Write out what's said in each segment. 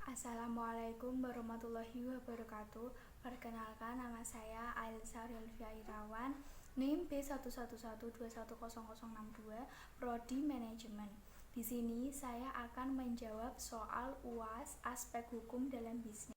Assalamualaikum warahmatullahi wabarakatuh. Perkenalkan, nama saya Ailsa Relvia Irawan, NIM B11121021062, Prodi Manajemen. Di sini saya akan menjawab soal UAS aspek hukum dalam bisnis.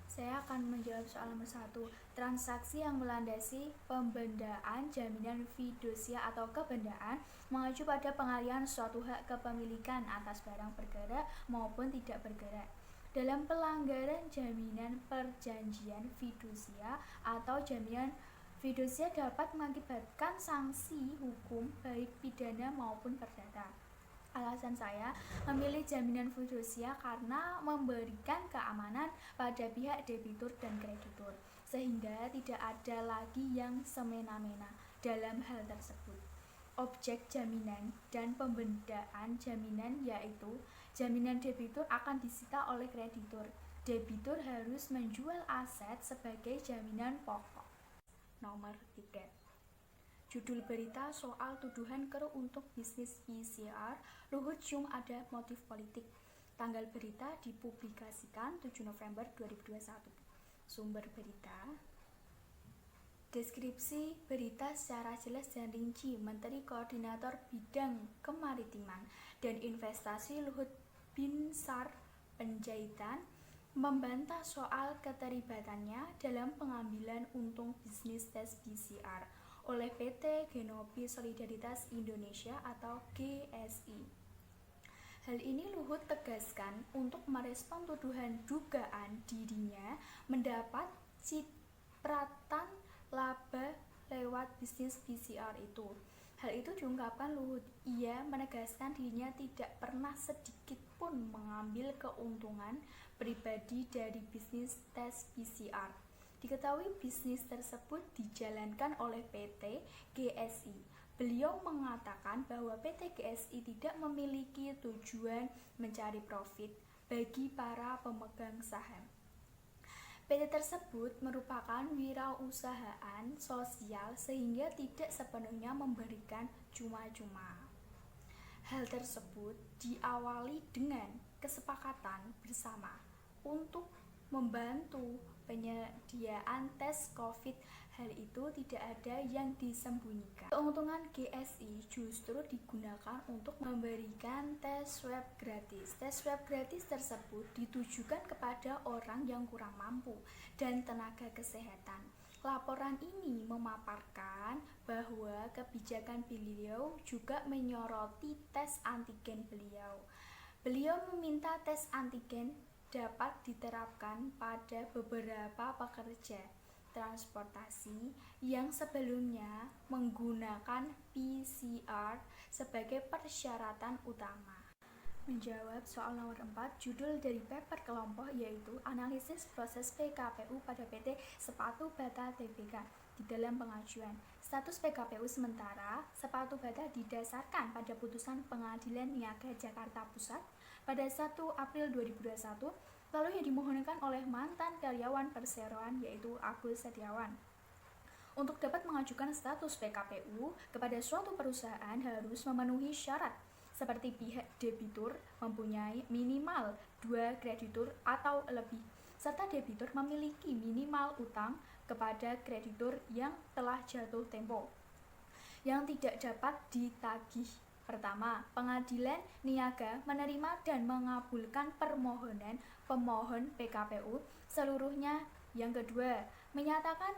Saya akan menjawab soal nomor 1. Transaksi yang melandasi pembendaan jaminan fidusia atau kebendaan mengacu pada pengalihan suatu hak kepemilikan atas barang bergerak maupun tidak bergerak. Dalam pelanggaran jaminan perjanjian fidusia atau jaminan fidusia dapat mengakibatkan sanksi hukum baik pidana maupun perdata. Alasan saya memilih jaminan fidusia karena memberikan keamanan pada pihak debitur dan kreditur, sehingga tidak ada lagi yang semena-mena dalam hal tersebut. Objek jaminan dan pembendaan jaminan yaitu jaminan debitur akan disita oleh kreditur. Debitur harus menjual aset sebagai jaminan pokok. Nomor 3. Judul berita soal tuduhan keruh untuk bisnis PCR, Luhut cium ada motif politik. Tanggal berita dipublikasikan 7 November 2021. Sumber berita. Deskripsi berita secara jelas dan rinci. Menteri Koordinator Bidang Kemaritiman dan Investasi Luhut Binsar Panjaitan membantah soal keterlibatannya dalam pengambilan untung bisnis tes PCR oleh PT Genopi Solidaritas Indonesia atau GSI. Hal ini Luhut tegaskan untuk merespon tuduhan dugaan dirinya mendapat cipratan laba lewat bisnis PCR itu. Hal itu diungkapkan Luhut. Ia menegaskan dirinya tidak pernah sedikit pun mengambil keuntungan pribadi dari bisnis tes PCR. Diketahui bisnis tersebut dijalankan oleh PT GSI. Beliau mengatakan bahwa PT GSI tidak memiliki tujuan mencari profit bagi para pemegang saham. PT tersebut merupakan wirausahaan sosial sehingga tidak sepenuhnya memberikan cuma-cuma. Hal tersebut diawali dengan kesepakatan bersama untuk membantu penyediaan tes COVID. Hal itu tidak ada yang disembunyikan. Keuntungan GSI justru digunakan untuk memberikan tes swab gratis. Tes swab gratis tersebut ditujukan kepada orang yang kurang mampu dan tenaga kesehatan. Laporan ini memaparkan bahwa kebijakan beliau juga menyoroti tes antigen beliau. Beliau meminta tes antigen dapat diterapkan pada beberapa pekerja transportasi yang sebelumnya menggunakan PCR sebagai persyaratan utama. Menjawab soal nomor 4, judul dari paper kelompok yaitu Analisis Proses PKPU pada PT Sepatu Bata Tbk. Di dalam pengajuan, status PKPU sementara Sepatu Bata didasarkan pada putusan Pengadilan Niaga Jakarta Pusat pada 1 April 2021, lalu yang dimohonkan oleh mantan karyawan perseroan yaitu Agus Setiawan. Untuk dapat mengajukan status PKPU kepada suatu perusahaan harus memenuhi syarat seperti pihak debitur mempunyai minimal 2 kreditur atau lebih, serta debitur memiliki minimal utang kepada kreditur yang telah jatuh tempo yang tidak dapat ditagih. Pertama, pengadilan niaga menerima dan mengabulkan permohonan pemohon PKPU seluruhnya. Yang kedua, menyatakan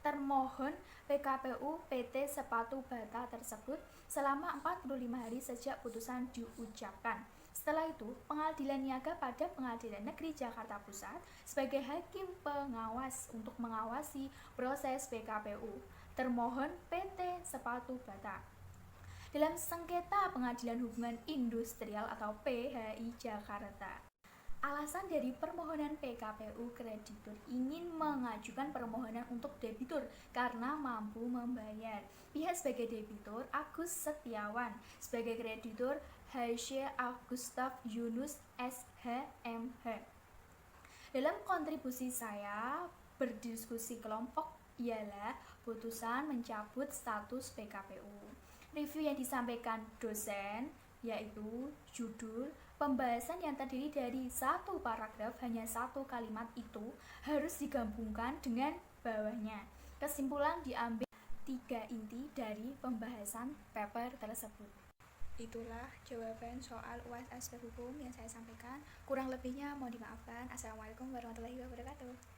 termohon PKPU PT Sepatu Bata tersebut selama 45 hari sejak putusan diucapkan. Setelah itu, Pengadilan Niaga pada Pengadilan Negeri Jakarta Pusat sebagai hakim pengawas untuk mengawasi proses PKPU termohon PT Sepatu Bata. Dalam sengketa Pengadilan Hubungan Industrial atau PHI Jakarta, alasan dari permohonan PKPU kreditur ingin mengajukan permohonan untuk debitur karena mampu membayar. Pihak sebagai debitur Agus Setiawan, sebagai kreditur H. Agustaf Yunus SHMH. Dalam kontribusi saya berdiskusi kelompok ialah putusan mencabut status PKPU. Review yang disampaikan dosen yaitu judul Pembahasan yang terdiri dari satu paragraf hanya satu kalimat itu harus digabungkan dengan bawahnya. Kesimpulan diambil 3 inti dari pembahasan paper tersebut. Itulah jawaban soal UAS Aspek Hukum yang saya sampaikan. Kurang lebihnya mohon dimaafkan. Assalamualaikum warahmatullahi wabarakatuh.